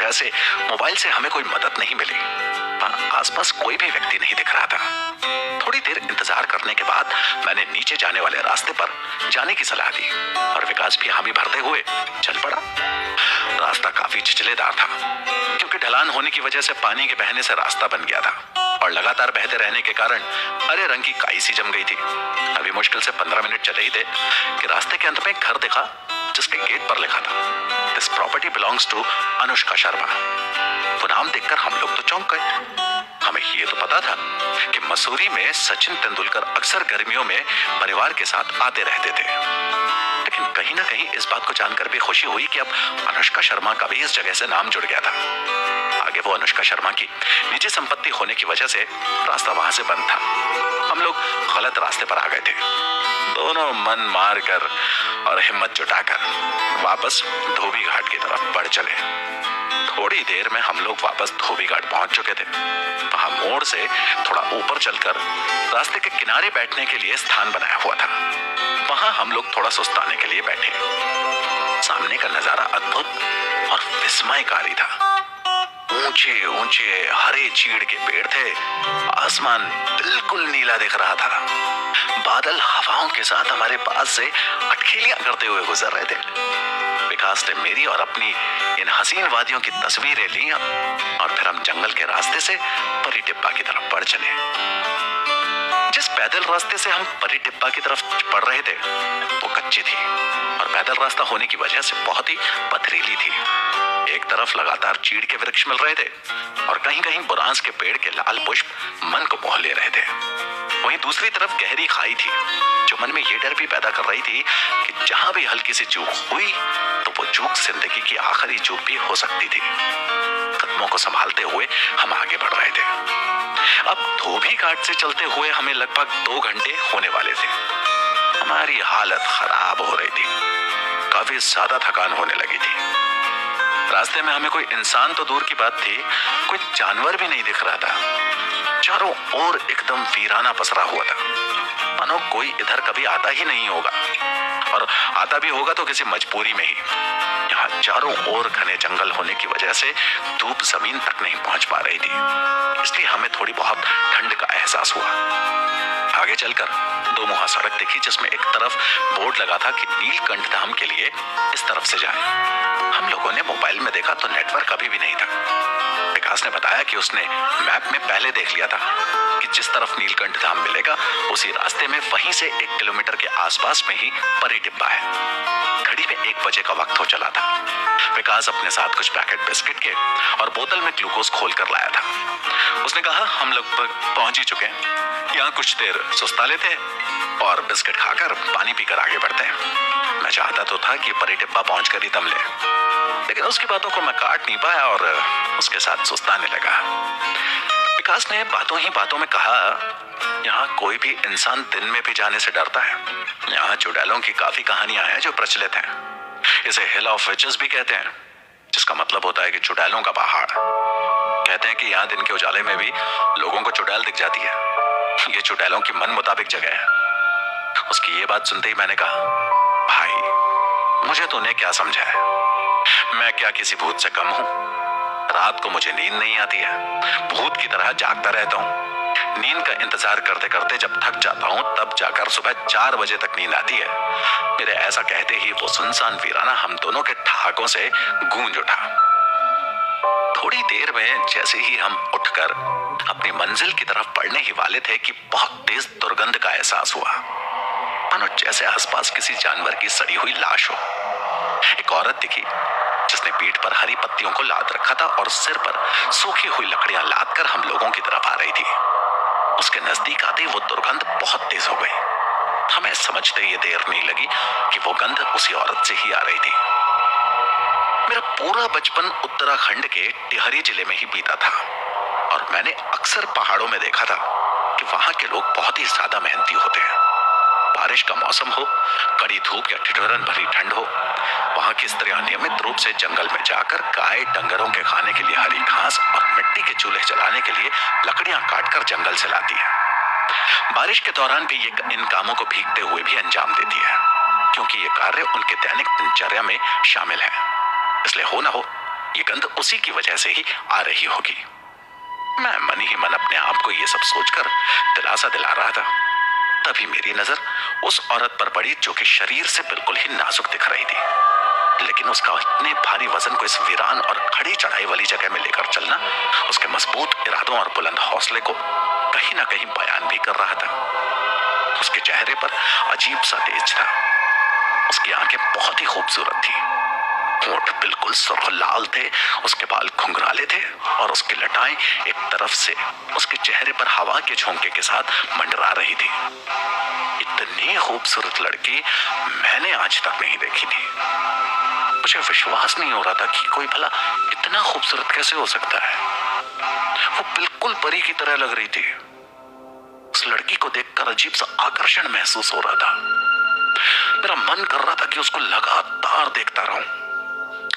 वजह से मोबाइल से हमें कोई मदद नहीं मिली। आसपास कोई भी व्यक्ति नहीं दिख रहा था। थोड़ी देर इंतजार करने के बाद मैंने नीचे जाने वाले रास्ते पर जाने की सलाह दी और विकास भी हामी भरते हुए चल पड़ा। रास्ता काफी छिछलेदार था क्योंकि ढलान होने की वजह से पानी के बहने से रास्ता बन गया था और लगातार बहते रहने के कारण हरे रंग की काई सी जम गई थी। अभी मुश्किल से 15 मिनट चले ही थे कि रास्ते के अंत में एक घर दिखा जिसके गेट पर लिखा था, this property belongs to Anushka Sharma. वो नाम देखकर हम लोग तो चौंक गए। हमें ये तो पता था कि मसूरी में सचिन तेंदुलकर अक्सर गर्मियों में परिवार के साथ आते रहते थे, लेकिन कहीं ना कहीं इस बात को जानकर भी खुशी हुई कि अब अनुष्का शर्मा का भी इस जगह से नाम जुड़ गया था। आगे वो अनुष्का शर्मा की निजी संपत्ति होने की वजह से रास्ता वहां से बंद था। हम लोग गलत रास्ते पर आ गए थे। दोनों मन मार कर और हिम्मत जुटाकर वापस धोबी घाट की तरफ बढ़ चले। थोड़ी देर में हम लोग वापस धोबी घाट पहुंच चुके थे। वहां मोड़ से थोड़ा ऊपर चलकर रास्ते के किनारे बैठने के लिए स्थान बनाया हुआ था। वहां हम लोग थोड़ा सुस्ताने के लिए बैठे। सामने का नजारा अद्भुत और विस्मयकारी था। ऊंचे ऊंचे हरे चीड़ के पेड़ थे। आसमान बिल्कुल नीला दिख रहा था। बादल हवाओं के साथ हमारे पास से अटखेलियां करते हुए गुजर रहे थे। विकास ने मेरी और अपनी इन हसीन वादियों की तस्वीरें ली और फिर हम जंगल के रास्ते से परी टिब्बा की तरफ बढ़ चले। जिस पैदल रास्ते से हम परी टिब्बा की तरफ बढ़ रहे थे वो कच्ची थी और पैदल रास्ता होने की वजह से बहुत ही पथरीली थी। एक तरफ लगातार चीड़ के वृक्ष मिल रहे थे और कहीं कहीं बुरांस के पेड़ के लाल पुष्प मन को मोह ले रहे थे। वहीं दूसरी तरफ गहरी खाई थी जो मन में ये डर भी पैदा कर रही थी कि जहां भी हल्की सी चूक हुई तो वो चूक जिंदगी की आखिरी चूक भी हो सकती थी। कदमों को संभालते हुए हम आगे बढ़ रहे थे। अब धोबी घाट से चलते हुए हमें लगभग 2 घंटे होने वाले थे। हमारी हालत खराब हो रही थी। काफी ज्यादा थकान होने लगी थी। रास्ते में हमें कोई इंसान तो दूर की बात थी, कोई जानवर भी नहीं दिख रहा था। चारों ओर एकदम वीराना पसरा हुआ था, मानो कोई इधर कभी आता ही नहीं होगा और आता भी होगा तो किसी मजबूरी में ही। यहाँ चारों ओर घने जंगल होने की वजह से धूप जमीन तक नहीं पहुंच पा रही थी, इसलिए हमें थोड़ी बहुत ठंड का एहसास हुआ। आगे चलकर 2 मुहा सड़क देखी जिसमें एक तरफ बोर्ड लगा था कि नीलकंठ धाम के लिए इस तरफ से जाएं। हम लोगों ने मोबाइल में देखा तो नेटवर्क अभी भी नहीं था। विकास ने बताया कि उसने मैप में पहले देख लिया था कि जिस तरफ नीलकंठ धाम मिलेगा उसी रास्ते में वहीं से 1 किलोमीटर के आसपास में ही परी टिब्बा है। घड़ी में 1 बजे का वक्त हो चला था। विकास अपने साथ कुछ पैकेट बिस्किट के और बोतल में ग्लूकोज खोल कर लाया था। उसने कहा, हम लोग पहुंच ही चुके हैं, यहाँ कुछ देर सुस्ता लेते हैं और बिस्किट खाकर पानी पीकर आगे बढ़ते हैं। मैं चाहता तो था कि परी टिब्बा पहुंच कर ही दम ले, लेकिन उसकी बातों को मैं काट नहीं पाया और उसके साथ सुस्ताने लगा। विकास ने बातों ही बातों में कहा, यहाँ कोई भी इंसान दिन में भी जाने से डरता है। यहाँ चुड़ैलों की काफी कहानियां हैं जो प्रचलित हैं। इसे हिल ऑफ विचेस भी कहते हैं, जिसका मतलब होता है कि चुड़ैलों का पहाड़। कहते हैं कि यहाँ दिन के उजाले में भी लोगों को चुड़ैल दिख जाती है। ये चुड़ैलों की मन मुताबिक जगह है। उसकी ये बात सुनते ही मैंने कहा, भाई मुझे तूने क्या समझा है? मैं क्या किसी भूत से कम हूं? रात को मुझे नींद नहीं आती है, भूत की तरह जागता रहता हूं। नींद का इंतजार करते करते जब थक जाता हूं तब जाकर सुबह 4 बजे तक नींद आती है। मेरे ऐसा कहते ही वो सुनसान वीराना हम दोनों के ठहाकों से गूंज उठा। थोड़ी देर में जैसे ही हम उठकर अपनी मंजिल की तरफ बढ़ने ही वाले थे कि बहुत तेज दुर्गंध का एहसास हुआ, मानो जैसे आसपास किसी जानवर की सड़ी हुई लाश हो। एक औरत दिखी जिसने पीठ पर हरी पत्तियों को लाद रखा था और सिर पर सूखी हुई लकड़ियां लाद कर हम लोगों की तरफ आ रही थी। उसके नजदीक आते वो दुर्गंध बहुत तेज हो गई। हमें समझते ये देर नहीं लगी कि वो गंध उसी औरत से ही आ रही थी। मेरा पूरा बचपन उत्तराखंड के टिहरी जिले में ही बीता था और मैंने अक्सर पहाड़ों में देखा था कि वहां के लोग बहुत ही ज्यादा मेहनती होते हैं। बारिश का मौसम हो, कड़ी धूप या ठिठुरन भरी ठंड हो, वहां की स्त्रियां नियमित रूप से जंगल में जाकर गाय डंगरों के खाने के लिए हरी घास और मिट्टी के चूल्हे जलाने के लिए लकड़ियां काटकर जंगल से लाती है। बारिश के दौरान भी ये इन कामों को भीगते हुए भी अंजाम देती है, क्योंकि ये कार्य उनके दैनिक दिनचर्या में शामिल है। इसलिए हो ना हो ये गंध उसी की वजह से ही आ रही होगी। मैं मन ही मन अपने आप को ये सब सोचकर दिलासा दिला रहा था। तभी मेरी नजर उस औरत पर पड़ी जो कि शरीर से बिल्कुल ही नाजुक दिख रही थी, लेकिन उसका इतने भारी वजन को इस वीरान और खड़ी चढ़ाई वाली जगह में लेकर चलना उसके मजबूत इरादों और बुलंद हौसले को कहीं ना कहीं बयान भी कर रहा था। उसके चेहरे पर अजीब सा तेज था। उसकी आंखें बहुत ही खूबसूरत थी, होंठ बिल्कुल सुर्ख लाल थे, उसके बाल घुंघराले थे और उसकी लटाएं एक तरफ से उसके चेहरे पर हवा के झोंके के साथ मंडरा रही थी। इतनी खूबसूरत लड़की मैंने आज तक नहीं देखी थी। मुझे विश्वास नहीं हो रहा था कि कोई भला इतना खूबसूरत कैसे हो सकता है। वो बिल्कुल परी की तरह लग रही थी। उस लड़की को देखकर अजीब सा आकर्षण महसूस हो रहा था। मेरा मन कर रहा था कि उसको लगातार देखता रहूं।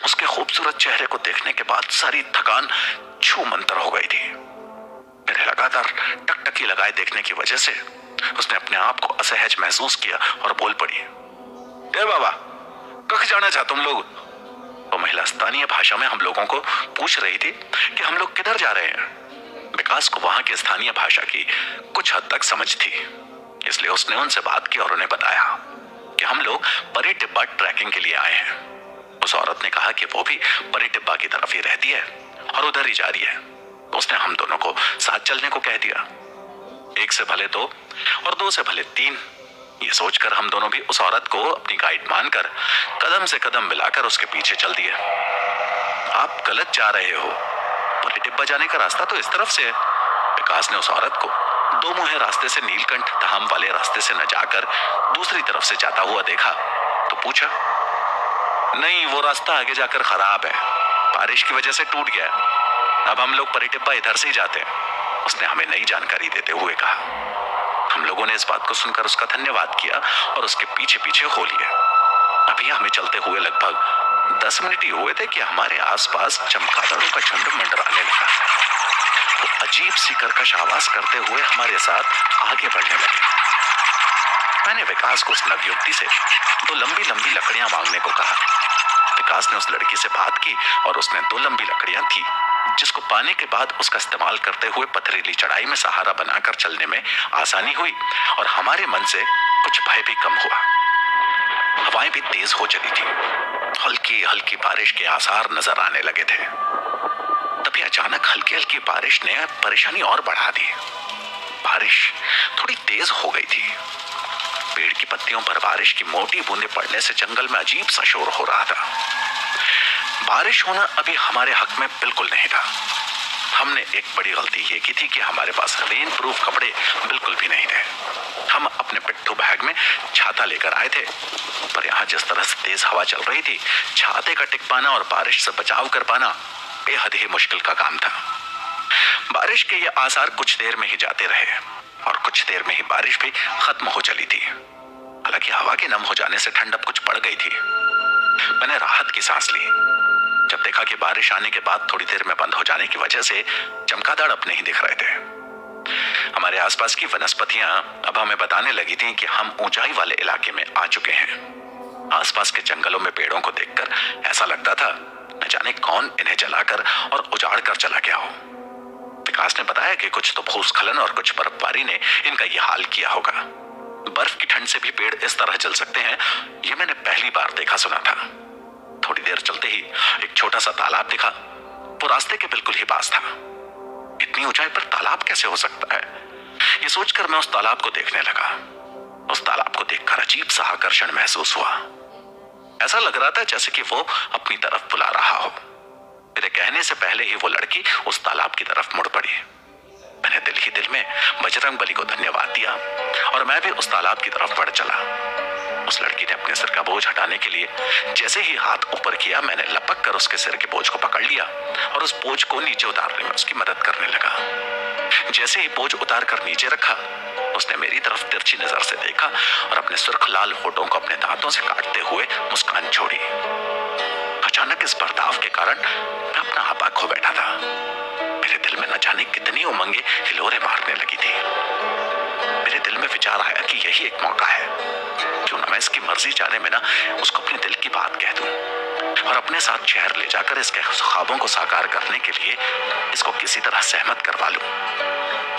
उसके खूबसूरत चेहरे को देखने के बाद सारी थकान छू मंतर हो गई थी। मेरे लगातार टकटकी लगाए देखने की वजह से उसने अपने आप को असहज महसूस किया और बोल पड़ी, ए बाबा, कख जाना चाह तुम लोग? वो महिला स्थानीय भाषा में हम लोगों को पूछ रही थी कि हम लोग किधर जा रहे हैं। विकास को वहां की स्थानीय भाषा की कुछ हद तक समझ थी, इसलिए उसने उनसे बात की और उन्हें बताया कि हम लोग परी टिब्बा ट्रैकिंग के लिए आए हैं। उस औरत ने कहा कि वो भी परी टिब्बा की तरफ ही रहती है और उधर ही जा रही है। उसने हम दोनों को साथ चलने को कह दिया। एक से भले दो और दो से भले तीन, ये सोचकर हम दोनों भी उस औरत को अपनी गाइड मानकर कदम से कदम मिलाकर उसके पीछे चल दिए। आप गलत जा रहे हो, परी टिब्बा जाने का रास्ता तो इस तरफ से है। विकास ने उस औरत को दो मुहे रास्ते से नीलकंठ धाम वाले रास्ते से न जाकर दूसरी तरफ से जाता हुआ देखा तो पूछा, नहीं, वो रास्ता आगे जाकर खराब है, बारिश की वजह से टूट गया। अब हम लोग परी टिब्बा इधर से ही जाते हैं, उसने हमें नई जानकारी देते हुए कहा। हम लोगों ने इस बात को सुनकर उसका धन्यवाद किया और उसके पीछे पीछे हो लिए। अभी हमें चलते हुए लगभग 10 मिनट ही हुए थे कि हमारे आसपास चमगादड़ों का झुंड मंडराने लगा। वो अजीब सी कर्कश आवाज करते हुए हमारे साथ आगे बढ़ने लगे। मैंने विकास को उस नवयुवती से 2 लंबी लंबी लकड़ियां मांगने को कहा। विकास ने उस लड़की से बात की और उसने 2 लंबी लकड़ियां थी, जिसको पाने के बाद उसका इस्तेमाल करते हुए पथरीली चढ़ाई में सहारा बनाकर चलने में आसानी हुई और हमारे मन से कुछ भय भी कम हुआ। हवाएं भी तेज हो चली थी, हल्की हल्की बारिश के आसार नजर आने लगे थे। तभी अचानक हल्की हल्की बारिश ने परेशानी और बढ़ा दी। बारिश थोड़ी तेज हो गई थी। पेड़ की पत्तियों पर बारिश की मोटी बूंदें पड़ने से जंगल में अजीब सा शोर हो रहा था। बारिश होना अभी हमारे हक में बिल्कुल नहीं था। हमने एक बड़ी गलती ये की थी कि हमारे पास रेन प्रूफ कपड़े बिल्कुल भी नहीं थे। हम अपने पिट्ठू बैग में छाता लेकर आए थे, पर यहाँ जिस तरह से तेज हवा चल रही थी, छाते का टिक पाना और बारिश से बचाव कर पाना बेहद ही मुश्किल का काम था। बारिश के ये आसार कुछ देर में ही जाते रहे और कुछ देर में ही बारिश भी खत्म हो चली थी। हालांकि हवा के नम हो जाने से ठंडक कुछ बढ़ गई थी। मैंने राहत की सांस ली जब देखा कि बारिश आने के बाद थोड़ी देर में बंद हो जाने की वजह से चमगादड़ अब नहीं दिख रहे थे। हमारे आसपास की वनस्पतियां अब हमें बताने लगी थी कि हम ऊंचाई वाले इलाके में आ चुके हैं। आसपास के जंगलों में पेड़ों को देखकर ऐसा लगता था न जाने कौन इन्हें जलाकर और उजाड़ कर चला गया हो। विकास ने बताया कि कुछ तो भूस्खलन और कुछ बर्फबारी ने इनका यह हाल किया होगा। बर्फ की ठंड से भी पेड़ इस तरह जल सकते हैं, यह मैंने पहली बार देखा सुना था। थोड़ी देर चलते ही एक छोटा सा तालाब दिखा। वो रास्ते के बिल्कुल ही पास था। इतनी ऊंचाई पर तालाब कैसे हो सकता है, ये सोचकर मैं उस तालाब को देखने लगा। उस तालाब को देखकर अजीब सा आकर्षण महसूस हुआ। ऐसा लग रहा था जैसे कि वो अपनी तरफ बुला रहा हो। मेरे कहने से पहले ही वो लड़की उस तालाब की तरफ मुड़ पड़ी। मैंने दिल ही दिल में बजरंगबली को धन्यवाद दिया और मैं भी उस तालाब की तरफ बढ़ चला। उस लड़की ने अपने सिर का बोझ हटाने के लिए जैसे ही हाथ ऊपर किया, मैंने लपक कर उसके सिर के बोझ को पकड़ लिया और उस बोझ को नीचे उतारने में उसकी मदद करने लगा। जैसे ही बोझ उतार कर नीचे रखा, उसने मेरी तरफ तिरछी नजर से देखा और अपने सुर्ख लाल होठों को अपने दांतों से काटते हुए मुस्कान छोड़ी। अचानक इस बर्ताव के कारण मैं अपना आपा खो बैठा था। मेरे दिल में न जाने कितनी उमंगें हिलोरे मारने लगी थी। मेरे दिल में विचार आया कि यही एक मौका है, क्यों ना मैं इसकी मर्जी जाने में ना उसको अपने दिल की बात कह दूं और अपने साथ शहर ले जाकर इसके ख्वाबों को साकार करने के लिए इसको किसी तरह सहमत करवा लूं।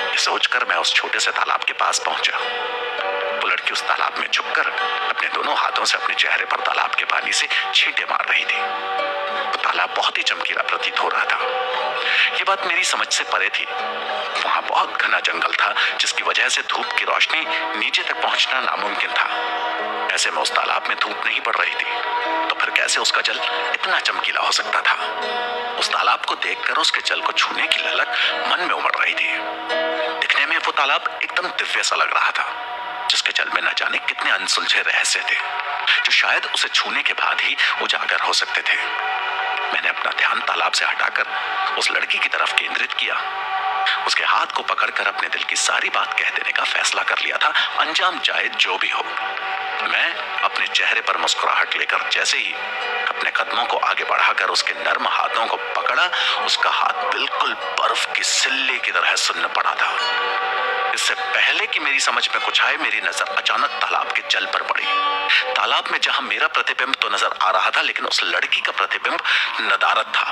ये सोचकर मैं उस छोटे से तालाब के पास पहुंचा। वो लड़की उस तालाब में छुपकर अपने दोनों हाथों से अपने चेहरे पर तालाब के पानी से छींटे मार रही थी। वो तालाब बहुत ही चमकीला प्रतीत हो रहा था। ये बात मेरी समझ से परे थी। वहां बहुत घना जंगल था, जिसकी वजह से धूप की रोशनी नीचे तक पहुंचना नामुमकिन था। ऐसे में उस तालाब में धूप नहीं पड़ रही थी, तो फिर कैसे उसका जल इतना चमकीला हो सकता था? उस तालाब को देखकर उसके जल को छूने की ललक मन में उमड़ रही थी। दिखने में वो तालाब एकदम दिव्य सा लग रहा था, जिसके जल में न जाने कितने अनसुलझे रहस्य थे, जो शायद उसे छूने के बाद ही उजागर हो सकते थे। मैंने अपना ध्यान तालाब से हटाकर उस लड़की की तरफ केंद्रित किया। उसके हाथ को पकड़कर अपने दिल की सारी बात कह देने का फैसला कर लिया था, अंजाम चाहे जो भी हो। मैं अपने चेहरे पर मुस्कुराहट लेकर जैसे ही अपने कदमों को आगे बढ़ाकर उसके नर्म हाथों को पकड़ा, उसका हाथ बिल्कुल बर्फ की सिल्ली की तरह सुन्न पड़ा था। इससे पहले कि मेरी समझ में कुछ आए, मेरी नजर अचानक तालाब के जल पर पड़ी। तालाब में जहां मेरा प्रतिबिंब तो नजर आ रहा था, लेकिन उस लड़की का प्रतिबिंब नदारद था।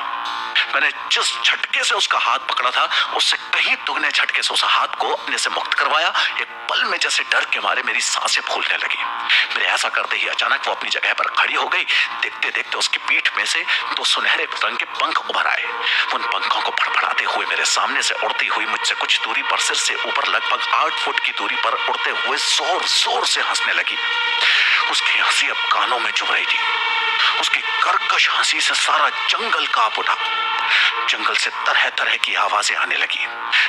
मैंने जिस झटके से उसका हाथ पकड़ा था, उससे कहीं दुगने झटके से उस हाथ को अपने से मुक्त करवाया। एक पल में जैसे डर के मारे मेरी सांसें फूलने लगी। मेरे ऐसा करते ही अचानक वो अपनी जगह पर खड़ी हो गई। देखते देखते उसकी पीठ में से दो सुनहरे रंग के पंख उभर आए। उन पंखों को फड़फड़ाते हुए मेरे सामने से उड़ती हुई मुझसे कुछ दूरी पर सिर से ऊपर लगभग 8 फुट की दूरी पर उड़ते हुए जोर जोर से हंसने लगी। उसकी हंसी अब कानों में चुभ रही थी। उसकी कर्कश हंसी से सारा जंगल कांप उठा। जंगल से तरह तरह की आवाजें आने लगी।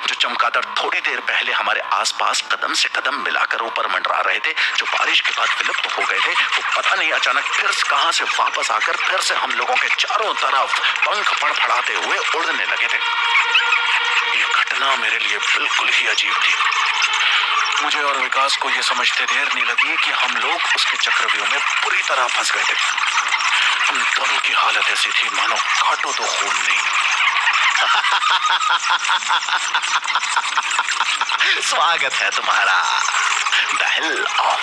जो चमगादड़ थोड़ी देर पहले हमारे आसपास कदम से कदम मिलाकर ऊपर मंडरा रहे थे, जो बारिश के बाद विलुप्त हो गए थे, वो पता नहीं अचानक फिर कहां से वापस आकर फिर से हम लोगों के चारों तरफ पंख फड़फड़ाते हुए उड़ने लगे थे। ये घटना मेरे लिए बिल्कुल ही अजीब थी। मुझे और विकास को यह समझते देर नहीं लगी कि हम लोग उसके चक्रव्यूह में पूरी तरह फंस गए थे। हम दोनों की हालत ऐसी थी मानो काटो तो खून नहीं। स्वागत है तुम्हारा द हिल ऑफ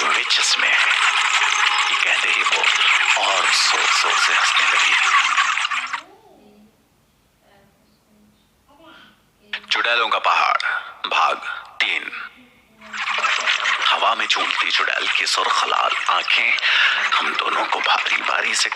विचेस में। ये कहते ही वो और जोर जोर से हंसने लगी। चुड़ैलों का पहाड़ भाग 3। हवा में झूलती चुड़ैल की सुर्ख लाल आंखें हम दोनों को भारी भारी से